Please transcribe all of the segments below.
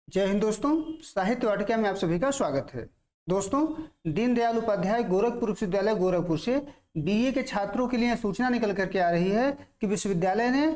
जय हिंद दोस्तों। साहित्य वाटिका में आप सभी का स्वागत है। दोस्तों, दीनदयाल उपाध्याय गोरखपुर विश्वविद्यालय गोरखपुर से बीए के छात्रों के लिए सूचना निकल करके आ रही है कि विश्वविद्यालय ने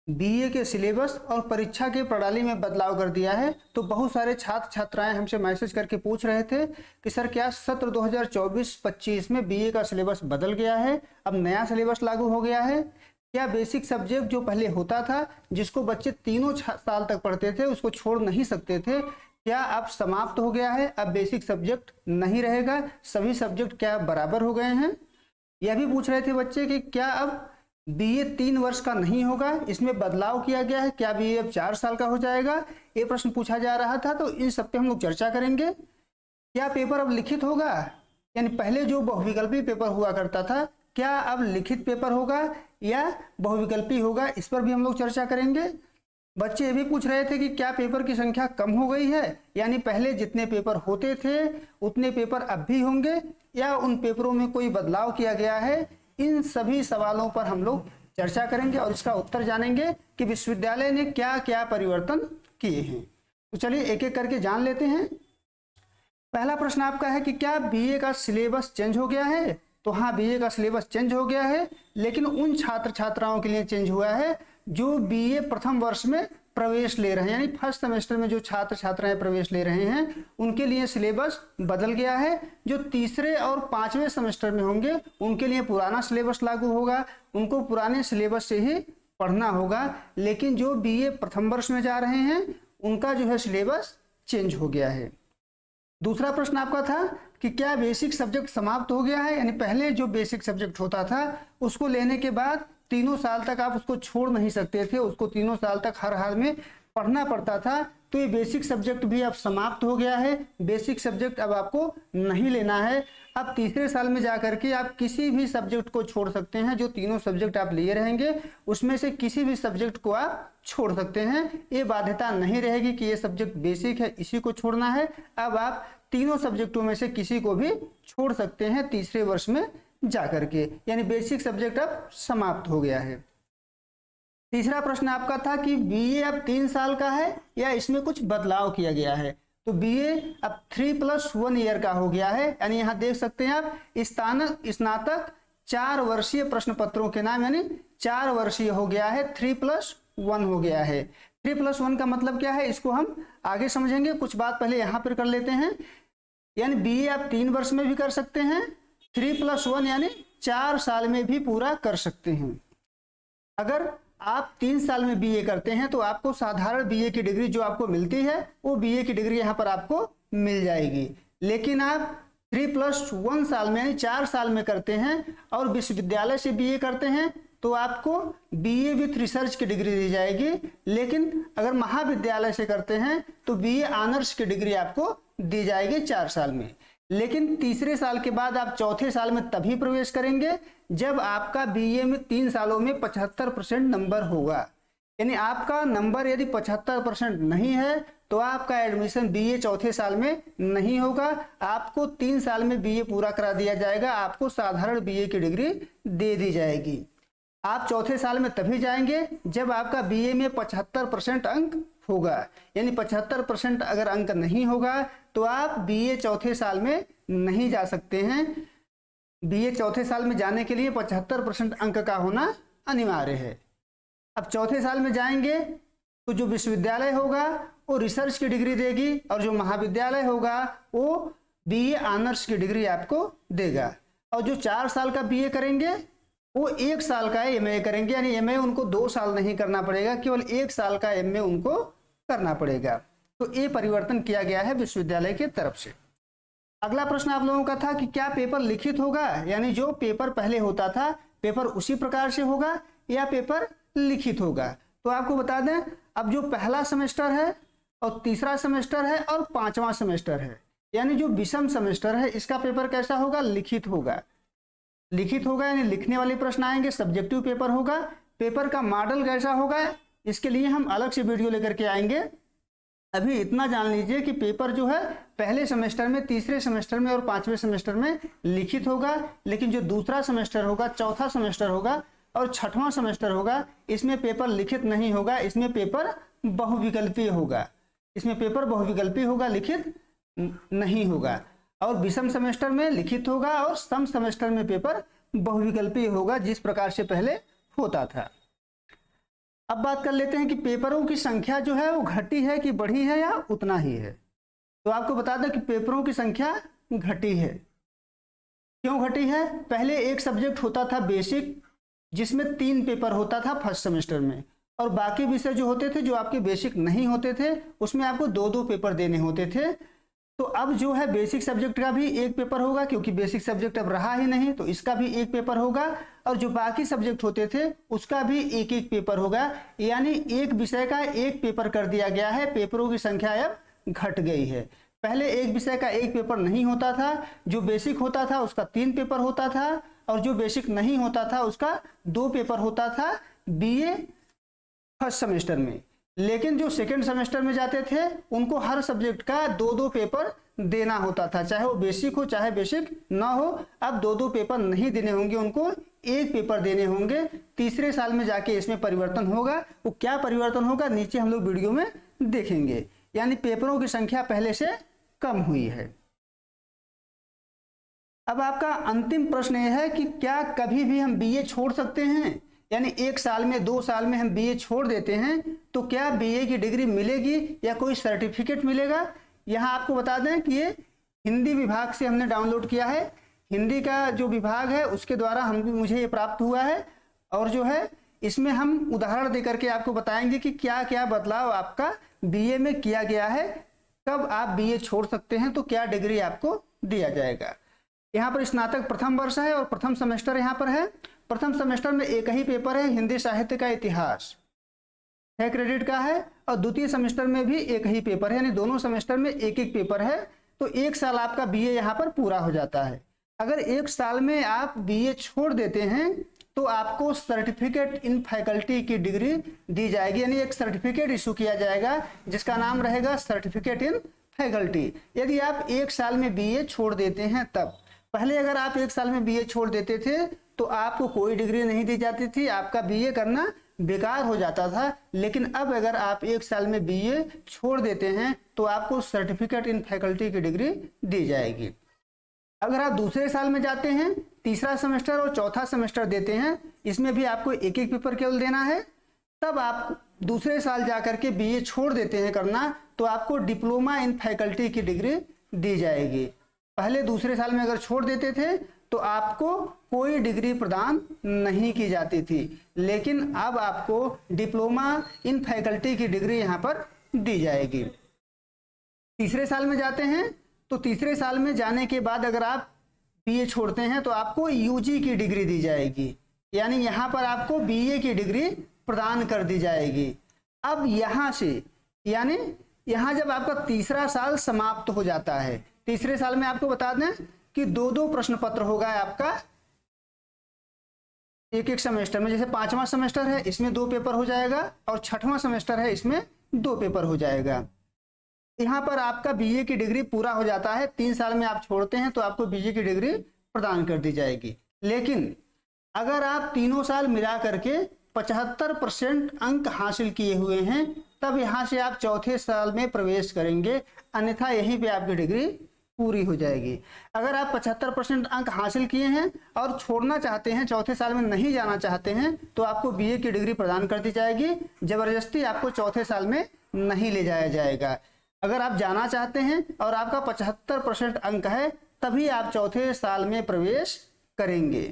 बीए के सिलेबस और परीक्षा की प्रणाली में बदलाव कर दिया है। तो बहुत सारे छात्र छात्राएं हमसे मैसेज करके पूछ रहे थे कि सर क्या सत्र 2024-25 में बीए का सिलेबस बदल गया है, अब नया सिलेबस लागू हो गया है? क्या बेसिक सब्जेक्ट जो पहले होता था, जिसको बच्चे तीनों साल तक पढ़ते थे, उसको छोड़ नहीं सकते थे, क्या अब समाप्त हो गया है? अब बेसिक सब्जेक्ट नहीं रहेगा, सभी सब्जेक्ट क्या बराबर हो गए हैं? यह भी पूछ रहे थे बच्चे कि क्या अब बीए 3 वर्ष का नहीं होगा, इसमें बदलाव किया गया है, क्या बीए अब 4 साल का हो जाएगा? ये प्रश्न पूछा जा रहा था। तो इस सब पे हम लोग चर्चा करेंगे। क्या पेपर अब लिखित होगा, यानी पहले जो बहुविकल्पी पेपर हुआ करता था, क्या अब लिखित पेपर होगा या बहुविकल्पी होगा, इस पर भी हम लोग चर्चा करेंगे। बच्चे ये भी पूछ रहे थे कि क्या पेपर की संख्या कम हो गई है, यानी पहले जितने पेपर होते थे उतने पेपर अब भी होंगे, या उन पेपरों में कोई बदलाव किया गया है। इन सभी सवालों पर हम लोग चर्चा करेंगे और इसका उत्तर जानेंगे कि विश्वविद्यालय ने क्या क्या परिवर्तन किए हैं। तो चलिए एक एक करके जान लेते हैं। पहला प्रश्न आपका है कि क्या बीए का सिलेबस चेंज हो गया है? तो हाँ, बीए का सिलेबस चेंज हो गया है, लेकिन उन छात्र छात्राओं के लिए चेंज हुआ है जो बीए प्रथम वर्ष में प्रवेश ले रहे हैं, यानी फर्स्ट सेमेस्टर में जो छात्र छात्राएं प्रवेश ले रहे हैं उनके लिए सिलेबस बदल गया है। जो तीसरे और 5वें सेमेस्टर में होंगे उनके लिए पुराना सिलेबस लागू होगा, उनको पुराने सिलेबस से ही पढ़ना होगा। लेकिन जो बीए प्रथम वर्ष में जा रहे हैं उनका जो है सिलेबस चेंज हो गया है। दूसरा प्रश्न आपका था कि क्या बेसिक सब्जेक्ट समाप्त हो गया है, यानी पहले जो बेसिक सब्जेक्ट होता था उसको लेने के बाद 3 साल तक आप उसको छोड़ नहीं सकते थे, उसको 3 साल तक हर हाल में पढ़ना पड़ता था। तो ये बेसिक सब्जेक्ट भी अब समाप्त हो गया है, बेसिक सब्जेक्ट अब आपको नहीं लेना है। अब तीसरे साल में जाकर के आप किसी भी सब्जेक्ट को छोड़ सकते हैं, जो 3 सब्जेक्ट आप लिए रहेंगे उसमें से किसी भी सब्जेक्ट को आप छोड़ सकते हैं। ये बाध्यता नहीं रहेगी कि ये सब्जेक्ट बेसिक है इसी को छोड़ना है। अब आप 3 सब्जेक्टों में से किसी को भी छोड़ सकते हैं तीसरे वर्ष में जाकर के, यानी बेसिक सब्जेक्ट अब समाप्त हो गया है। तीसरा प्रश्न आपका था कि बीए अब 3 साल का है या इसमें कुछ बदलाव किया गया है? तो बीए अब 3+1 ईयर का हो गया है, यानी यहाँ देख सकते हैं आप स्नातक 4 वर्षीय प्रश्न पत्रों के नाम, यानी 4 वर्षीय हो गया है, 3+1 हो गया है। 3+1 का मतलब क्या है इसको हम आगे समझेंगे, कुछ बात पहले यहाँ पर कर लेते हैं। यानी बीए आप 3 वर्ष में भी कर सकते हैं, 3+1 यानी 4 साल में भी पूरा कर सकते हैं। अगर आप 3 साल में बीए करते हैं तो आपको साधारण बीए की डिग्री जो आपको मिलती है वो बीए की डिग्री यहाँ पर आपको मिल जाएगी। लेकिन आप 3+1 साल में यानी 4 साल में करते हैं और विश्वविद्यालय से बीए करते हैं तो आपको बीए विथ रिसर्च की डिग्री दी जाएगी। लेकिन अगर महाविद्यालय से करते हैं तो बीए ऑनर्स की डिग्री आपको दी जाएगी 4 साल में। लेकिन तीसरे साल के बाद आप चौथे साल में तभी प्रवेश करेंगे जब आपका बीए में 3 सालों में 75% नंबर होगा। यानी आपका नंबर यदि 75% नहीं है तो आपका एडमिशन बीए चौथे साल में नहीं होगा, आपको 3 साल में बीए पूरा करा दिया जाएगा, आपको साधारण बीए की डिग्री दे दी जाएगी। आप चौथे साल में तभी जाएंगे जब आपका बीए में 75% अंक होगा, यानी 75% अगर अंक नहीं होगा तो आप बीए चौथे साल में नहीं जा सकते हैं। बीए चौथे साल में जाने के लिए 75% अंक का होना अनिवार्य है। अब चौथे साल में जाएंगे तो जो विश्वविद्यालय होगा वो रिसर्च की डिग्री देगी और जो महाविद्यालय होगा वो बीए ऑनर्स की डिग्री आपको देगा। और जो 4 साल का बीए करेंगे वो 1 साल का एमए करेंगे, यानी एमए उनको 2 साल नहीं करना पड़ेगा, केवल 1 साल का एमए उनको करना पड़ेगा। तो ये परिवर्तन किया गया है विश्वविद्यालय की तरफ से। अगला प्रश्न आप लोगों का था कि क्या पेपर लिखित होगा, यानी जो पेपर पहले होता था पेपर उसी प्रकार से होगा या पेपर लिखित होगा? तो आपको बता दें, अब जो पहला सेमेस्टर है और तीसरा सेमेस्टर है और 5वां सेमेस्टर है, यानी जो विषम सेमेस्टर है इसका पेपर कैसा होगा? लिखित होगा। लिखित होगा यानी लिखने वाले प्रश्न आएंगे, सब्जेक्टिव पेपर होगा। पेपर का मॉडल कैसा होगा इसके लिए हम अलग से वीडियो लेकर के आएंगे। अभी इतना जान लीजिए कि पेपर जो है पहले सेमेस्टर में, तीसरे सेमेस्टर में और 5वें सेमेस्टर में लिखित होगा, लेकिन जो दूसरा सेमेस्टर होगा, चौथा सेमेस्टर होगा और 6वां सेमेस्टर होगा इसमें पेपर लिखित नहीं होगा, इसमें पेपर बहुविकल्पीय होगा। इसमें पेपर बहुविकल्पी होगा, लिखित नहीं होगा। और विषम सेमेस्टर में लिखित होगा और सम सेमेस्टर में पेपर बहुविकल्पी होगा, जिस प्रकार से पहले होता था। अब बात कर लेते हैं कि पेपरों की संख्या जो है वो घटी है कि बढ़ी है या उतना ही है। तो आपको बता दें कि पेपरों की संख्या घटी है। क्यों घटी है? पहले एक सब्जेक्ट होता था बेसिक, जिसमें 3 पेपर होता था फर्स्ट सेमेस्टर में, और बाकी विषय जो होते थे जो आपके बेसिक नहीं होते थे उसमें आपको 2-2 पेपर देने होते थे। तो अब जो है बेसिक सब्जेक्ट का भी एक पेपर होगा, क्योंकि बेसिक सब्जेक्ट अब रहा ही नहीं, तो इसका भी एक पेपर होगा, और जो बाकी सब्जेक्ट होते थे उसका भी एक एक पेपर होगा। यानी एक विषय का एक पेपर कर दिया गया है। पेपरों की संख्या अब घट गई है। पहले एक विषय का एक पेपर नहीं होता था, जो बेसिक होता था उसका 3 पेपर होता था, और जो बेसिक नहीं होता था उसका 2 पेपर होता था बीए फर्स्ट सेमेस्टर में। लेकिन जो सेकेंड सेमेस्टर में जाते थे उनको हर सब्जेक्ट का 2-2 पेपर देना होता था, चाहे वो बेसिक हो चाहे बेसिक ना हो। अब 2-2 पेपर नहीं देने होंगे, उनको एक पेपर देने होंगे। तीसरे साल में जाके इसमें परिवर्तन होगा। वो क्या परिवर्तन होगा नीचे हम लोग वीडियो में देखेंगे। यानी पेपरों की संख्या पहले से कम हुई है। अब आपका अंतिम प्रश्न यह है कि क्या कभी भी हम बीए छोड़ सकते हैं? यानी 1 साल में 2 साल में हम बीए छोड़ देते हैं तो क्या बीए की डिग्री मिलेगी या कोई सर्टिफिकेट मिलेगा? यहाँ आपको बता दें कि ये हिंदी विभाग से हमने डाउनलोड किया है। हिंदी का जो विभाग है उसके द्वारा मुझे ये प्राप्त हुआ है, और जो है इसमें हम उदाहरण देकर के आपको बताएंगे कि क्या क्या बदलाव आपका बीए में किया गया है, कब आप बीए छोड़ सकते हैं, तो क्या डिग्री आपको दिया जाएगा। यहाँ पर स्नातक प्रथम वर्ष है और प्रथम सेमेस्टर यहाँ पर है। प्रथम सेमेस्टर में एक ही पेपर है, हिंदी साहित्य का इतिहास, 6 क्रेडिट का है, और द्वितीय सेमेस्टर में भी एक ही पेपर है, यानी दोनों सेमेस्टर में एक एक पेपर है। तो 1 साल आपका बीए यहाँ पर पूरा हो जाता है। अगर 1 साल में आप बीए छोड़ देते हैं तो आपको सर्टिफिकेट इन फैकल्टी की डिग्री दी जाएगी, यानी एक सर्टिफिकेट इशू किया जाएगा जिसका नाम रहेगा सर्टिफिकेट इन फैकल्टी। यदि आप 1 साल में बीए छोड़ देते हैं तब। पहले अगर आप 1 साल में बीए छोड़ देते थे तो आपको कोई डिग्री नहीं दी जाती थी, आपका बीए करना बेकार हो जाता था। लेकिन अब अगर आप 1 साल में बीए छोड़ देते हैं तो आपको सर्टिफिकेट इन फैकल्टी की डिग्री दी जाएगी। अगर आप दूसरे साल में जाते हैं, तीसरा सेमेस्टर और चौथा सेमेस्टर देते हैं, इसमें भी आपको एक एक पेपर केवल देना है, तब आप दूसरे साल जाकर के बीए छोड़ देते हैं करना, तो आपको डिप्लोमा इन फैकल्टी की डिग्री दी जाएगी। पहले दूसरे साल में अगर छोड़ देते थे तो आपको कोई डिग्री प्रदान नहीं की जाती थी, लेकिन अब आपको डिप्लोमा इन फैकल्टी की डिग्री यहाँ पर दी जाएगी। तीसरे साल में जाते हैं तो तीसरे साल में जाने के बाद अगर आप बीए छोड़ते हैं तो आपको यूजी की डिग्री दी जाएगी, यानी यहाँ पर आपको बीए की डिग्री प्रदान कर दी जाएगी। अब यहाँ से यानी यहाँ जब आपका तीसरा साल समाप्त हो जाता है, तीसरे साल में आपको बता दें कि 2-2 प्रश्न पत्र होगा आपका एक सेमेस्टर में। जैसे 5वां सेमेस्टर है इसमें 2 पेपर हो जाएगा, और 6वां सेमेस्टर है इसमें 2 पेपर हो जाएगा। यहाँ पर आपका बीए की डिग्री पूरा हो जाता है। 3 साल में आप छोड़ते हैं तो आपको बीए की डिग्री प्रदान कर दी जाएगी। लेकिन अगर आप तीनों साल मिला करके 75% अंक हासिल किए हुए हैं, तब यहाँ से आप चौथे साल में प्रवेश करेंगे, अन्यथा यहीं पे आपकी डिग्री पूरी हो जाएगी। अगर आप 75% अंक हासिल किए हैं और छोड़ना चाहते हैं, चौथे साल में नहीं जाना चाहते हैं, तो आपको बीए की डिग्री प्रदान कर दी जाएगी। जबरदस्ती आपको चौथे साल में नहीं ले जाया जाएगा। अगर आप जाना चाहते हैं और आपका 75% अंक है, तभी आप चौथे साल में प्रवेश करेंगे।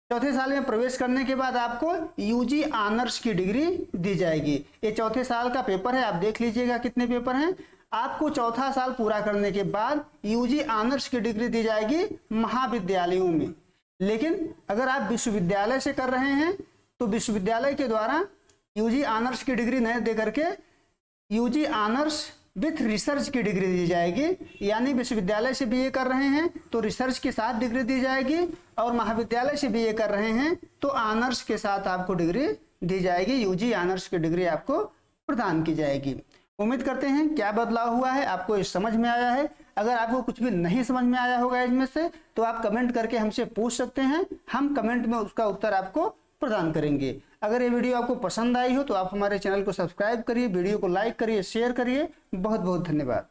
चौथे साल में प्रवेश करने के बाद आपको यूजी ऑनर्स की डिग्री दी जाएगी। ये चौथे साल का पेपर है, आप देख लीजिएगा कितने पेपर हैं। आपको चौथा साल पूरा करने के बाद यूजी ऑनर्स की डिग्री दी जाएगी महाविद्यालयों में। लेकिन अगर आप विश्वविद्यालय से कर रहे हैं तो विश्वविद्यालय के द्वारा यूजी ऑनर्स की डिग्री नहीं दे करके यूजी ऑनर्स विथ रिसर्च की डिग्री दी जाएगी। यानी विश्वविद्यालय से बीए कर रहे हैं तो रिसर्च के साथ डिग्री दी जाएगी, और महाविद्यालय से बीए कर रहे हैं तो ऑनर्स के साथ आपको डिग्री दी जाएगी। यूजी ऑनर्स की डिग्री आपको प्रदान की जाएगी। उम्मीद करते हैं क्या बदलाव हुआ है आपको ये समझ में आया है। अगर आपको कुछ भी नहीं समझ में आया होगा इसमें से तो आप कमेंट करके हमसे पूछ सकते हैं, हम कमेंट में उसका उत्तर आपको प्रदान करेंगे। अगर ये वीडियो आपको पसंद आई हो तो आप हमारे चैनल को सब्सक्राइब करिए, वीडियो को लाइक करिए, शेयर करिए। बहुत बहुत धन्यवाद।